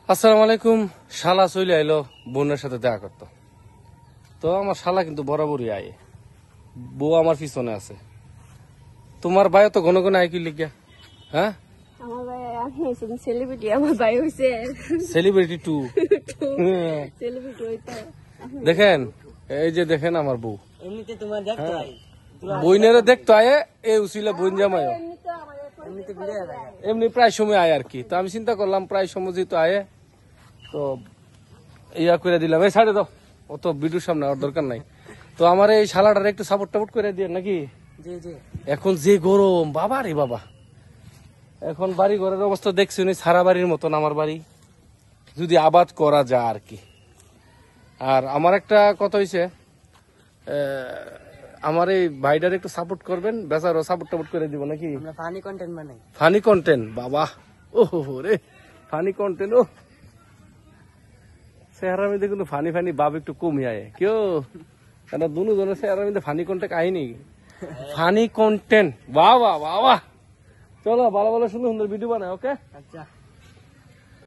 আসসালামু আলাইকুম। শালা চলে আইলো বোনের সাথে দেখা করতো। তো আমার শালা কিন্তু বরাবরই আয়, বউ আমার পিছনে আছে। তোমার ভাইও তো ঘন ঘন আয় কি লিখিয়া, হ্যাঁ আমার ভাই আমি সেলিব্রিটি, আমার ভাই হইছে সেলিব্রিটি টু। সেলিব্রিটি হইতে। দেখেন, এই যে দেখেন আমার বউ, এমনিতে তোমার দেখতো বইনেরা দেখতো আয়ে, এ উচিলা বোন জামাই এমনিতে ঘুরে থাকে। এমনি প্রায় সময় আয় আর কি। তো আমি চিন্তা করলাম প্রায় সময় যেহেতু আয়ে, তো ইয়া করে দিলাম। এই ছাড়ে দাও, অত ভিডিওর সামনে আর দরকার নাই। তো আমার এই শালাটার একটু সাপোর্ট টাপোর্ট করে দিয়ে নাকি। জি জি এখন যে গরম বাবা রে বাবা, এখন বাড়ি ঘরের অবস্থা দেখছি উনি সারা বাড়ির মতন আমার বাড়ি, যদি আবাদ করা যায় আর কি। আর আমার একটা কথা হয়েছে, আমার এই ভাইটার একটু সাপোর্ট করবেন, বেচারও সাপোর্ট টাপোর্ট করে দিব নাকি। আমরা ফানি কন্টেন্ট বানাই। ফানি কন্টেন্ট, বাবা ও হো রে, ফানি কন্টেন্ট। ও চেহারার মধ্যে কিন্তু ফানি ফানি বাপ একটু কমই আয় কেউ, কেন দুজনের চেহারার মধ্যে ফানি কন্টেন্ট আইনি। ফানি কন্টেন্ট, বাবা বাবা। চলো ভালো ভালো সুন্দর সুন্দর ভিডিও বানায়, ওকে। আচ্ছা।